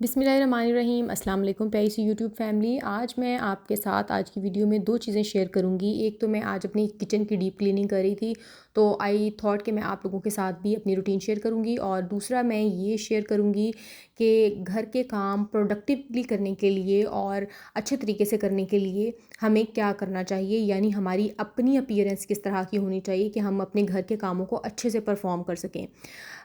बिस्मिल्लाहिर्रहमानिर्रहीम। अस्सलाम वालेकुम प्यारी सी यूट्यूब फैमिली। आज मैं आपके साथ आज की वीडियो में 2 चीज़ें शेयर करूँगी। एक तो मैं आज अपनी किचन की डीप क्लीनिंग कर रही थी, तो आई थॉट कि मैं आप लोगों के साथ भी अपनी रूटीन शेयर करूँगी। और दूसरा मैं ये शेयर करूँगी कि घर के काम प्रोडक्टिवली करने के लिए और अच्छे तरीके से करने के लिए हमें क्या करना चाहिए, यानी हमारी अपनी अपीयरेंस किस तरह की होनी चाहिए कि हम अपने घर के कामों को अच्छे से परफॉर्म कर सकें।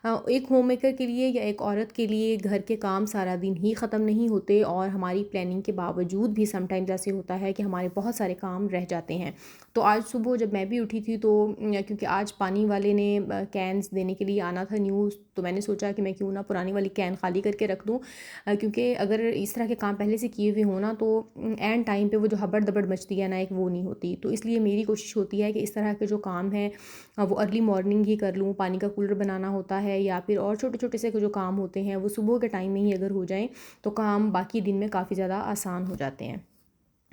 एक होम मेकर के लिए या एक औरत के लिए घर के काम सारा दिन ही ख़त्म नहीं होते और हमारी प्लानिंग के बावजूद भी समटाइम्स ऐसे होता है कि हमारे बहुत सारे काम रह जाते हैं। तो आज सुबह जब मैं भी उठी थी तो क्योंकि आज पानी वाले ने कैन्स देने के लिए आना था न्यूज़, तो मैंने सोचा कि मैं क्यों ना पुरानी वाली कैन खाली करके रख दूँ, क्योंकि अगर इस तरह के काम पहले से किए हुए हो ना तो एंड टाइम पे वो जो हबड़ दबड़ मचती है ना, एक वो नहीं होती। तो इसलिए मेरी कोशिश होती है कि इस तरह के जो काम हैं वो अर्ली मॉर्निंग ही कर लूँ। पानी का कूलर बनाना होता है या फिर और छोटे-छोटे से जो काम होते हैं वो सुबह के टाइम में ही अगर हो जाएँ तो काम बाकी दिन में काफ़ी ज़्यादा आसान हो जाते हैं।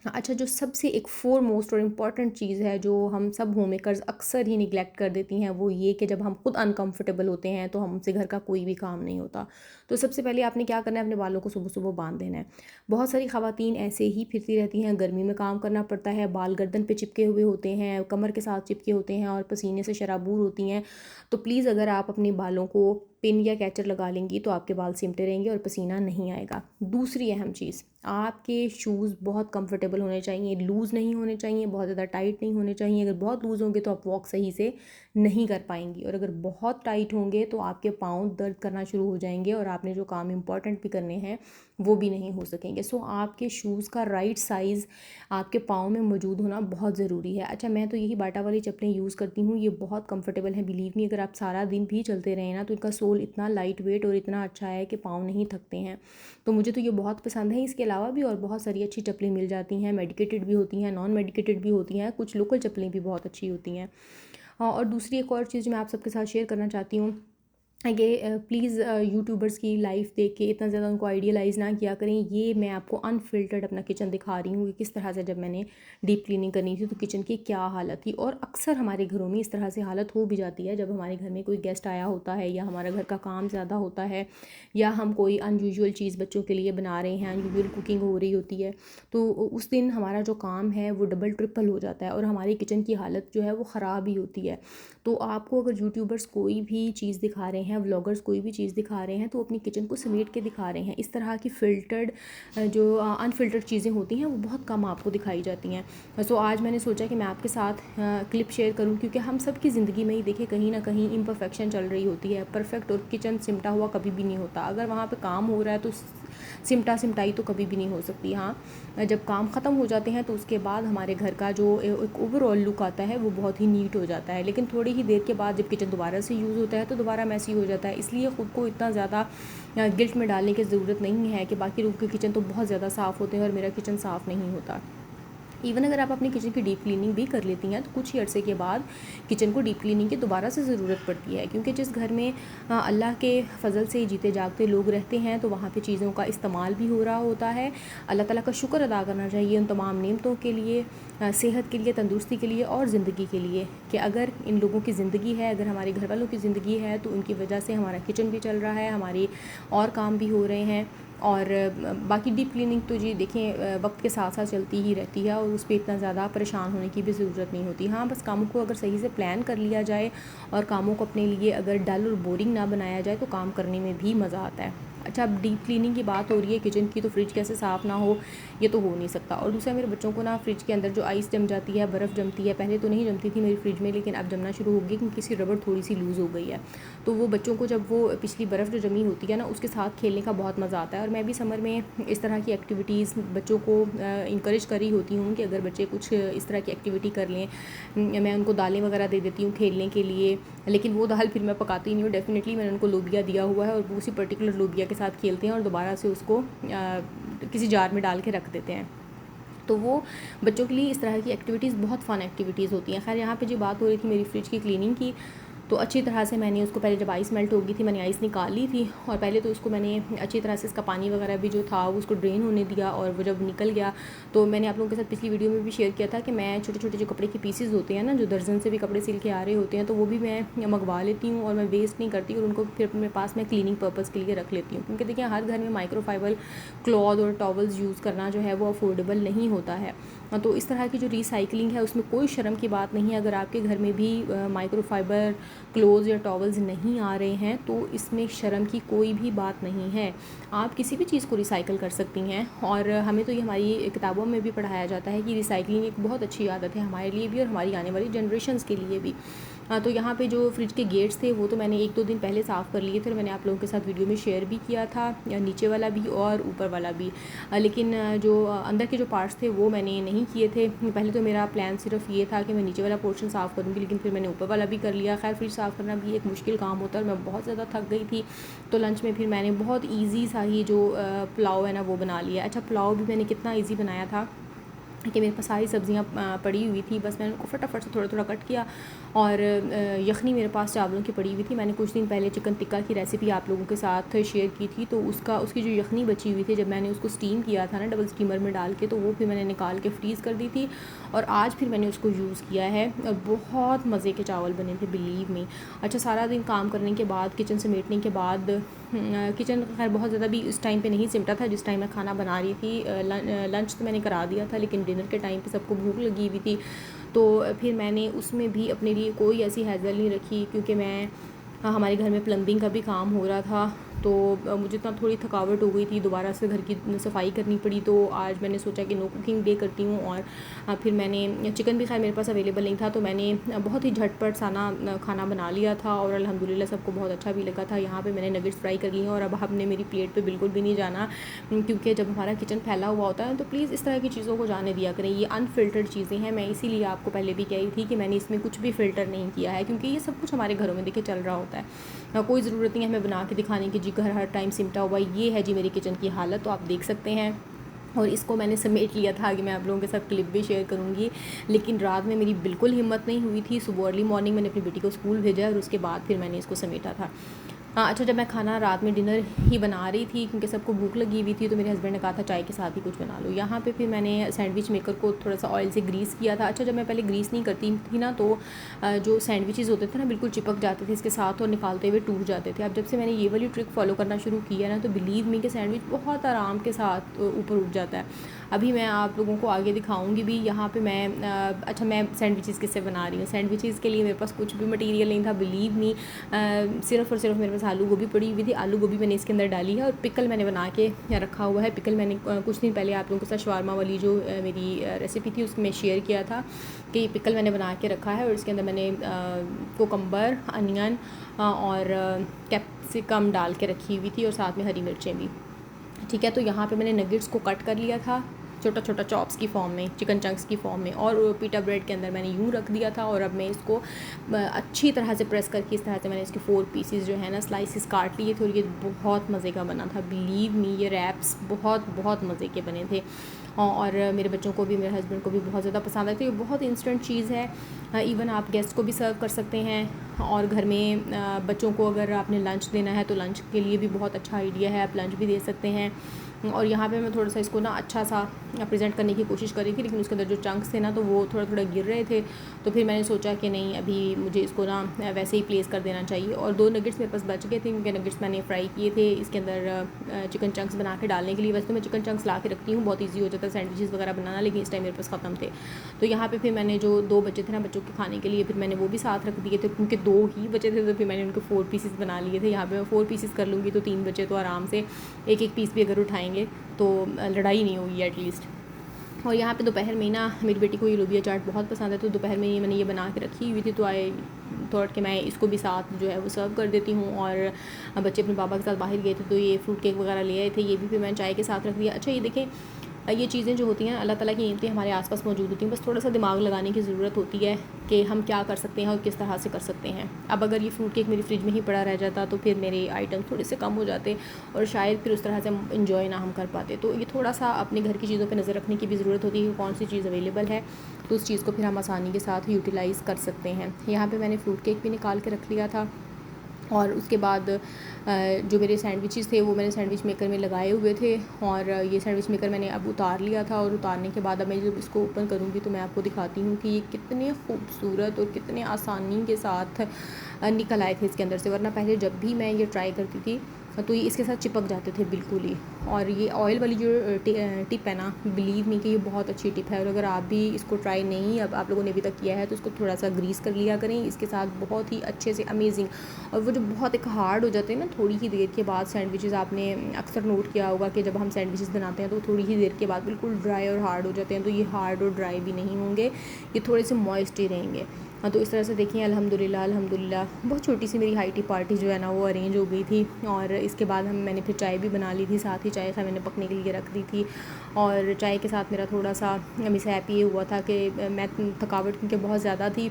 अच्छा, जो सबसे एक फ़ोरमोस्ट और इम्पॉर्टेंट चीज़ है जो हम सब होम मेकर्स अक्सर ही निगलेक्ट कर देती हैं, वो ये कि जब हम खुद अनकंफर्टेबल होते हैं तो हमसे घर का कोई भी काम नहीं होता। तो सबसे पहले आपने क्या करना है, अपने बालों को सुबह-सुबह बांध देना है। बहुत सारी ख़वातीन ऐसे ही फिरती रहती हैं, गर्मी में काम करना पड़ता है, बाल गर्दन पे चिपके हुए होते हैं, कमर के साथ चिपके होते हैं और पसीने से शराबूर होती हैं। तो प्लीज़ अगर आप अपने बालों को पिन या कैचर लगा लेंगी तो आपके बाल सिमटे रहेंगे और पसीना नहीं आएगा। दूसरी अहम चीज़, आपके शूज़ बहुत कंफर्टेबल होने चाहिए, लूज़ नहीं होने चाहिए, बहुत ज़्यादा टाइट नहीं होने चाहिए। अगर बहुत लूज़ होंगे तो आप वॉक सही से नहीं कर पाएंगी, और अगर बहुत टाइट होंगे तो आपके पाँव दर्द करना शुरू हो जाएंगे और आपने जो काम इंपॉर्टेंट भी करने हैं वो भी नहीं हो सकेंगे। सो आपके शूज़ का राइट साइज़ आपके पाँव में मौजूद होना बहुत ज़रूरी है। अच्छा, मैं तो यही बाटा वाली चप्पलें यूज़ करती हूँ, ये बहुत कंफर्टेबल हैं। बिलीव मी, अगर आप सारा दिन भी चलते रहें ना तो इनका सोल इतना लाइट वेट और इतना अच्छा है कि पाँव नहीं थकते हैं। तो मुझे तो ये बहुत पसंद है। इसके अलावा भी और बहुत सारी अच्छी चप्पलें मिल जाती हैं, मेडिकेटेड भी होती हैं, नॉन मेडिकेटेड भी होती हैं, कुछ लोकल चप्पलें भी बहुत अच्छी होती हैं। हाँ, और दूसरी एक और चीज़ मैं आप सबके साथ शेयर करना चाहती हूँ, ये प्लीज़ यूट्यूबर्स की लाइफ देख के इतना ज़्यादा उनको आइडियलाइज़ ना किया करें। ये मैं आपको अनफ़िल्टर्ड अपना किचन दिखा रही हूँ कि किस तरह से जब मैंने डीप क्लीनिंग करनी थी तो किचन की क्या हालत थी। और अक्सर हमारे घरों में इस तरह से हालत हो भी जाती है जब हमारे घर में कोई गेस्ट आया होता है या हमारा घर का काम ज़्यादा होता है या हम कोई अनयूजुअल चीज़ बच्चों के लिए बना रहे हैं, अनयूजुअल कुकिंग हो रही होती है, तो उस दिन हमारा जो काम है वो डबल ट्रिपल हो जाता है और हमारी किचन की हालत जो है वो ख़राब ही होती है। तो आपको अगर यूट्यूबर्स कोई भी चीज़ दिखा रहे हैं, व्लॉगर्स कोई भी चीज़ दिखा रहे हैं, तो अपनी किचन को समेट के दिखा रहे हैं। इस तरह की फ़िल्टर्ड जो अनफ़िल्टर्ड चीज़ें होती हैं वो बहुत कम आपको दिखाई जाती हैं। सो आज मैंने सोचा कि मैं आपके साथ क्लिप शेयर करूं, क्योंकि हम सब की ज़िंदगी में ही देखिए कहीं ना कहीं इम्परफेक्शन चल रही होती है। परफेक्ट और किचन सिमटा हुआ कभी भी नहीं होता। अगर वहाँ पे काम हो रहा है तो सिमटाई तो कभी भी नहीं हो सकती। हाँ, जब काम ख़त्म हो जाते हैं तो उसके बाद हमारे घर का जो एक ओवरऑल लुक आता है वो बहुत ही नीट हो जाता है, लेकिन थोड़ी ही देर के बाद जब किचन दोबारा से यूज़ होता है तो दोबारा मैसी हो जाता है। इसलिए ख़ुद को इतना ज़्यादा गिल्ट में डालने की ज़रूरत नहीं है कि बाकी लोगों के किचन तो बहुत ज़्यादा साफ़ होते हैं और मेरा किचन साफ़ नहीं होता। इवन अगर आप अपनी किचन की डीप क्लीनिंग भी कर लेती हैं तो कुछ ही अरसे के बाद किचन को डीप क्लीनिंग की दोबारा से ज़रूरत पड़ती है, क्योंकि जिस घर में अल्लाह के फ़ज़ल से जीते जागते लोग रहते हैं तो वहाँ पे चीज़ों का इस्तेमाल भी हो रहा होता है। अल्लाह ताला का शुक्र अदा करना चाहिए उन तमाम नेमतों के लिए, सेहत के लिए, तंदुरुस्ती के लिए और ज़िंदगी के लिए, कि अगर इन लोगों की ज़िंदगी है, अगर हमारे घर वालों की ज़िंदगी है तो उनकी वजह से हमारा किचन भी चल रहा है, हमारे और काम भी हो रहे हैं। और बाकी डीप क्लीनिंग तो जी देखें वक्त के साथ साथ चलती ही रहती है और उस पर इतना ज़्यादा परेशान होने की भी ज़रूरत नहीं होती। हाँ, बस कामों को अगर सही से प्लान कर लिया जाए और कामों को अपने लिए अगर डल और बोरिंग ना बनाया जाए तो काम करने में भी मज़ा आता है। अच्छा, अब डीप क्लीनिंग की बात हो रही है किचन की, तो फ्रिज कैसे साफ़ ना हो, ये तो हो नहीं सकता। और दूसरा, मेरे बच्चों को ना फ्रिज के अंदर जो आइस जम जाती है, बर्फ़ जमती है, पहले तो नहीं जमती थी मेरी फ्रिज में, लेकिन अब जमना शुरू हो गई क्योंकि इसकी रबड़ थोड़ी सी लूज़ हो गई है। तो वो बच्चों को जब वो पिछली बर्फ़ जो जमी होती है ना उसके साथ खेलने का बहुत मज़ा आता है। और मैं भी समर में इस तरह की एक्टिविटीज़ बच्चों को इंकरेज कर रही होती हूँ कि अगर बच्चे कुछ इस तरह की एक्टिविटी कर लें, मैं उनको दालें वगैरह दे देती हूँ खेलने के लिए, लेकिन वो दाल फिर मैं पकाती नहीं हूँ। डेफ़िनेटली मैंने उनको लोबिया दिया हुआ है और वो उसी पर्टिकुलर लोबिया के साथ खेलते हैं और दोबारा से उसको किसी जार में डाल के रख देते हैं। तो वो बच्चों के लिए इस तरह की एक्टिविटीज़ बहुत फ़न एक्टिविटीज़ होती हैं। खैर, यहाँ पे जो बात हो रही थी मेरी फ्रिज की क्लीनिंग की, तो अच्छी तरह से मैंने उसको पहले जब आइस मेल्ट हो गई थी मैंने आइस निकाल ली थी और पहले तो उसको मैंने अच्छी तरह से इसका पानी वगैरह भी जो था वो उसको ड्रेन होने दिया। और वो जब निकल गया तो मैंने आप लोगों के साथ पिछली वीडियो में भी शेयर किया था कि मैं छोटे छोटे जो कपड़े के पीसेस होते हैं ना, जो दर्जन से भी कपड़े सिल के आ रहे होते हैं, तो वो भी मैं मंगवा लेती हूँ और मैं वेस्ट नहीं करती और उनको फिर अपने पास मैं क्लीनिंग पर्पज़ के लिए रख लेती हूँ। क्योंकि देखिए हर घर में माइक्रोफाइबर क्लॉथ और टॉवल्स यूज़ करना जो है वो अफोर्डेबल नहीं होता है। तो इस तरह की जो रिसाइकलिंग है उसमें कोई शर्म की बात नहीं है। अगर आपके घर में भी माइक्रोफाइबर क्लोथ्स या टॉवल्स नहीं आ रहे हैं तो इसमें शर्म की कोई भी बात नहीं है। आप किसी भी चीज़ को रिसाइकिल कर सकती हैं और हमें तो ये हमारी किताबों में भी पढ़ाया जाता है कि रिसाइकलिंग एक बहुत अच्छी आदत है हमारे लिए भी और हमारी आने वाली जनरेशन्स के लिए भी। तो यहाँ पे जो फ्रिज के गेट्स थे वो तो मैंने 1-2 दिन पहले साफ़ कर लिए थे और मैंने आप लोगों के साथ वीडियो में शेयर भी किया था, नीचे वाला भी और ऊपर वाला भी। लेकिन जो अंदर के जो पार्ट्स थे वो मैंने नहीं किए थे। पहले तो मेरा प्लान सिर्फ ये था कि मैं नीचे वाला पोर्शन साफ़ करूँगी, लेकिन फिर मैंने ऊपर वाला भी कर लिया। खैर फ्रिज साफ़ करना भी एक मुश्किल काम होता है और मैं बहुत ज़्यादा थक गई थी। तो लंच में फिर मैंने बहुत ईज़ी सा ही जो पुलाव है ना वो बना लिया। अच्छा, पुलाव भी मैंने कितना ईज़ी बनाया था कि मेरे पास सारी सब्ज़ियाँ पड़ी हुई थी, बस मैंने उनको फटाफट से थोड़ा थोड़ा कट किया। और यखनी मेरे पास चावलों की पड़ी हुई थी। मैंने कुछ दिन पहले चिकन टिक्का की रेसिपी आप लोगों के साथ शेयर की थी, तो उसकी जो यखनी बची हुई थी जब मैंने उसको स्टीम किया था ना डबल स्टीमर में डाल के, तो वो फिर मैंने निकाल के फ्रीज़ कर दी थी और आज फिर मैंने उसको यूज़ किया है और बहुत मज़े के चावल बने थे, बिलीव मी। अच्छा, सारा दिन काम करने के बाद, किचन समेटने के बाद, किचन खैर बहुत ज़्यादा भी इस टाइम पे नहीं सिमटा था जिस टाइम मैं खाना बना रही थी। लंच तो मैंने करा दिया था, लेकिन डिनर के टाइम पे सबको भूख लगी हुई थी। तो फिर मैंने उसमें भी अपने लिए कोई ऐसी हैज़ल नहीं रखी, क्योंकि हमारे घर में प्लम्बिंग का भी काम हो रहा था। तो मुझे इतना थोड़ी थकावट हो गई थी, दोबारा से घर की सफाई करनी पड़ी। तो आज मैंने सोचा कि नो कुकिंग डे करती हूँ। और फिर मैंने चिकन भी खैर मेरे पास अवेलेबल नहीं था, तो मैंने बहुत ही झटपट साना खाना बना लिया था और अल्हम्दुलिल्लाह सबको बहुत अच्छा भी लगा था। यहाँ पे मैंने नगेट्स फ्राई कर लिए हैं और अब हमने मेरी प्लेट पे बिल्कुल भी नहीं जाना, क्योंकि जब हमारा किचन फैला हुआ होता है तो प्लीज़ इस तरह की चीज़ों को जाने दिया करें। ये अनफ़िल्टर्ड चीज़ें हैं, मैं इसीलिए आपको पहले भी कह रही थी कि मैंने इसमें कुछ भी फ़िल्टर नहीं किया है, क्योंकि ये सब कुछ हमारे घरों में देखिए चल रहा होता है। कोई ज़रूरत नहीं है हमें बना के दिखाने की जी घर हर टाइम सिमटा हुआ। ये है जी मेरी किचन की हालत, तो आप देख सकते हैं। और इसको मैंने समेट लिया था कि मैं आप लोगों के साथ क्लिप भी शेयर करूँगी, लेकिन रात में मेरी बिल्कुल हिम्मत नहीं हुई थी। सुबह अर्ली मॉर्निंग मैंने अपनी बेटी को स्कूल भेजा और उसके बाद फिर मैंने इसको समेटा था। अच्छा, जब मैं खाना रात में डिनर ही बना रही थी क्योंकि सबको भूख लगी हुई थी, तो मेरे हस्बैंड ने कहा था चाय के साथ ही कुछ बना लो। यहाँ पे फिर मैंने सैंडविच मेकर को थोड़ा सा ऑयल से ग्रीस किया था। अच्छा, जब मैं पहले ग्रीस नहीं करती थी ना, तो जो सैंडविचेस होते थे ना बिल्कुल चिपक जाते थे इसके साथ और निकालते हुए टूट जाते थे। अब जब से मैंने ये वाली ट्रिक फॉलो करना शुरू किया ना, तो बिलीव मी कि सैंडविच बहुत आराम के साथ ऊपर उठ जाता है। अभी मैं आप लोगों को आगे दिखाऊंगी भी। यहाँ पे मैं सैंडविचेस किससे बना रही हूँ। सैंडविचेस के लिए मेरे पास कुछ भी मटेरियल नहीं था, बिलीव मी। सिर्फ़ और सिर्फ मेरे पास आलू गोभी पड़ी हुई थी। आलू गोभी मैंने इसके अंदर डाली है और पिकल मैंने बना के रखा हुआ है। पिकल मैंने कुछ दिन पहले आप लोगों के साथ शवारमा वाली जो मेरी रेसिपी थी उसमें शेयर किया था कि पिकल मैंने बना के रखा है। और इसके अंदर मैंने कोकम्बर, अनियन और कैप्सिकम डाल के रखी हुई थी और साथ में हरी मिर्चें भी। ठीक है, तो यहाँ पे मैंने नगेट्स को कट कर लिया था छोटा छोटा चॉप्स की फॉर्म में, चिकन चंक्स की फॉर्म में, और पीटा ब्रेड के अंदर मैंने यूँ रख दिया था। और अब मैं इसको अच्छी तरह से प्रेस करके इस तरह से मैंने इसके 4 पीसेस जो है ना स्लाइसिस काट लिए थे और ये बहुत मज़े का बना था। बिलीव मी, ये रैप्स बहुत बहुत मज़े के बने थे और मेरे बच्चों को भी, मेरे हस्बैंड को भी बहुत ज़्यादा पसंद आती है। ये बहुत इंस्टेंट चीज़ है। इवन आप गेस्ट को भी सर्व कर सकते हैं और घर में बच्चों को अगर आपने लंच देना है तो लंच के लिए भी बहुत अच्छा आइडिया है, आप लंच भी दे सकते हैं। और यहाँ पे मैं थोड़ा सा इसको ना अच्छा सा प्रेजेंट करने की कोशिश कर रही थी, लेकिन उसके अंदर जो चंक्स थे ना तो वो थोड़ा थोड़ा गिर रहे थे। तो फिर मैंने सोचा कि नहीं, अभी मुझे इसको ना वैसे ही प्लेस कर देना चाहिए। और 2 नगेट्स मेरे पास बच गए थे क्योंकि नगेट्स मैंने फ्राई किए थे इसके अंदर चिकन चंक्स बना के डालने के लिए। वैसे तो मैं चिकन चंक्स ला के रखती हूँ, बहुत ईजी हो जाता है सैंडविचेस वगैरह बनाना, लेकिन इस टाइम मेरे पास ख़त्म थे। तो यहाँ पर फिर मैंने जो 2 बचे थे ना बच्चों के खाने के लिए, फिर मैंने वो भी साथ रख दिए थे क्योंकि 2 ही बचे थे। तो फिर मैंने उनको 4 पीसेस बना लिए थे। यहाँ पर मैं 4 पीसेस कर लूँगी तो 3 बचे तो आराम से एक एक पीस भी अगर उठाएँगे तो लड़ाई नहीं होगी एटलीस्ट। और यहाँ पे दोपहर में ना मेरी बेटी को ये लोबिया चाट बहुत पसंद है, तो दोपहर में मैंने ये बना के रखी हुई थी। तो आई थॉट कि मैं इसको भी साथ जो है वो सर्व कर देती हूँ। और बच्चे अपने पापा के साथ बाहर गए थे तो ये फ्रूट केक वगैरह ले आए थे, ये भी फिर मैंने चाय के साथ रख दिया। अच्छा, ये देखें ये चीज़ें जो होती हैं अल्लाह ताला की नेमतें हमारे आसपास मौजूद होती हैं, बस थोड़ा सा दिमाग लगाने की ज़रूरत होती है कि हम क्या कर सकते हैं और किस तरह से कर सकते हैं। अब अगर ये फ्रूट केक मेरी फ्रिज में ही पड़ा रह जाता तो फिर मेरे आइटम थोड़े से कम हो जाते और शायद फिर उस तरह से हम इंजॉय ना हम कर पाते। तो ये थोड़ा सा अपने घर की चीज़ों पर नज़र रखने की भी ज़रूरत होती है कि कौन सी चीज़ अवेलेबल है, तो उस चीज़ को फिर हम आसानी के साथ यूटिलाइज़ कर सकते हैं। यहाँ पर मैंने फ्रूट केक भी निकाल के रख लिया था और उसके बाद जो मेरे सैंडविचेस थे वो मैंने सैंडविच मेकर में लगाए हुए थे और ये सैंडविच मेकर मैंने अब उतार लिया था और उतारने के बाद अब मैं जब इसको ओपन करूँगी तो मैं आपको दिखाती हूँ कि ये कितने खूबसूरत और कितने आसानी के साथ निकल आए थे इसके अंदर से, वरना पहले जब भी मैं ये ट्राई करती थी तो ये इसके साथ चिपक जाते थे बिल्कुल ही। और ये ऑयल वाली जो टिप है ना, बिलीव मी कि ये बहुत अच्छी टिप है और अगर आप भी इसको ट्राई नहीं अब आप लोगों ने अभी तक किया है तो इसको थोड़ा सा ग्रीस कर लिया करें इसके साथ, बहुत ही अच्छे से अमेजिंग। और वो जो बहुत एक हार्ड हो जाते हैं ना थोड़ी ही देर के बाद सैंडविचेस, आपने अक्सर नोट किया होगा कि जब हम सैंडविचेस बनाते हैं तो थोड़ी ही देर के बाद बिल्कुल ड्राई और हार्ड हो जाते हैं, तो ये हार्ड और ड्राई भी नहीं होंगे, ये थोड़े से मॉइस्ट ही रहेंगे। हाँ, तो इस तरह से देखिए अल्हम्दुलिल्लाह अल्हम्दुलिल्लाह बहुत छोटी सी मेरी हाई टी पार्टी जो है ना वो अरेंज हो गई थी। और इसके बाद मैंने फिर चाय भी बना ली थी, साथ ही चाय मैंने पकने के लिए रख दी थी। और चाय के साथ मेरा थोड़ा सा मिसहैप ये हुआ था कि मैं थकावट क्योंकि बहुत ज़्यादा थी,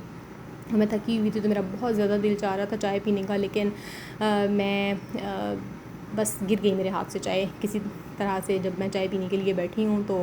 मैं थकी हुई थी तो मेरा बहुत ज़्यादा दिल चाह रहा था चाय पीने का, लेकिन मैं बस गिर गई मेरे हाथ से चाय किसी तरह से। जब मैं चाय पीने के लिए बैठी हूँ तो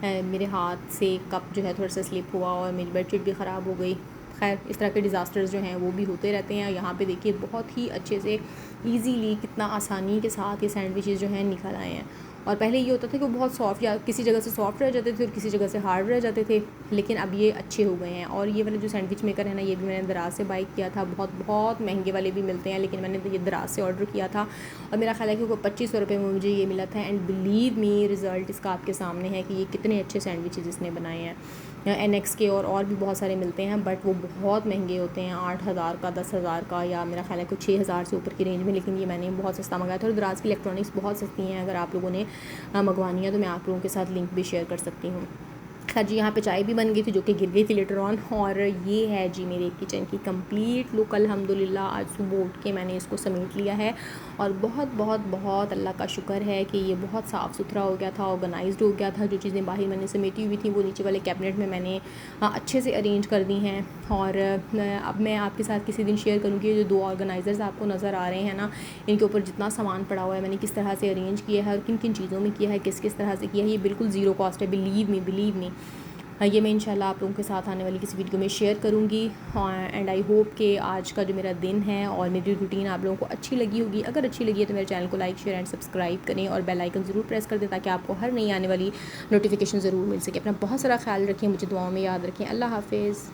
मेरे हाथ से कप जो है थोड़ा सा स्लिप हुआ और मेरी बेडशीट भी ख़राब हो गई। खैर इस तरह के डिज़ास्टर्स जो हैं वो भी होते रहते हैं। यहाँ पे देखिए बहुत ही अच्छे से इजीली कितना आसानी के साथ ये सैंडविचेस जो हैं निकल आए हैं। और पहले ये होता था कि वो बहुत सॉफ्ट या किसी जगह से सॉफ्ट रह जाते थे और किसी जगह से हार्ड रह जाते थे, लेकिन अब ये अच्छे हो गए हैं। और ये वाले जो सैंडविच मेकर है ना, ये भी मैंने दराज से बाई किया था, बहुत बहुत महंगे वाले भी मिलते हैं लेकिन मैंने ये दराज से ऑर्डर किया था और मेरा ख्याल है कि वो 2500 रुपये में मुझे ये मिला था। एंड बिलीव मी रिज़ल्ट इसका आपके सामने है कि ये कितने अच्छे सैंडविचेस इसने बनाए हैं। NX के और भी बहुत सारे मिलते हैं बट वो बहुत महंगे होते हैं, 8000 का, 10,000 का, या मेरा ख्याल है कुछ 6000 से ऊपर की रेंज में, लेकिन ये मैंने बहुत सस्ता मंगाया था। और दराज की इलेक्ट्रॉनिक्स बहुत सस्ती हैं, अगर आप लोगों ने मंगवानी है तो मैं आप लोगों के साथ लिंक भी शेयर कर सकती हूँ। खैर जी, यहाँ पे चाय भी बन गई थी जो कि गिर गई थी लेटर ऑन। और ये है जी मेरे किचन की कंप्लीट लुक। अल्हम्दुलिल्लाह आज सुबह उठ के मैंने इसको समेट लिया है और बहुत बहुत बहुत अल्लाह का शुक्र है कि ये बहुत साफ़ सुथरा हो गया था, ऑर्गेनाइज्ड हो गया था। जो चीज़ें बाहर मैंने समेटी हुई थी वो नीचे वाले कैबिनेट में मैंने अच्छे से अरेंज कर दी हैं। और अब मैं आपके साथ किसी दिन शेयर करूँगी जो 2 ऑर्गेनाइज़र्स आपको नज़र आ रहे हैं ना, इनके ऊपर जितना सामान पड़ा हुआ है मैंने किस तरह से अरेंज किया है और किन किन चीज़ों में किया है, किस किस तरह से किया है। ये बिल्कुल ज़ीरो कॉस्ट है, बिलीव मी। ये मैं इंशाल्लाह आप लोगों के साथ आने वाली किसी वीडियो में शेयर करूँगी। एंड आई होप कि आज का जो मेरा दिन है और मेरी रूटीन आप लोगों को अच्छी लगी होगी। अगर अच्छी लगी है तो मेरे चैनल को लाइक, शेयर एंड सब्सक्राइब करें और बेल आइकन ज़रूर प्रेस कर दें ताकि आपको हर नई आने वाली नोटिफिकेशन ज़रूर मिल सके। अपना बहुत सारा ख्याल रखें, मुझे दुआओं में याद रखें। अल्लाह हाफ़िज़।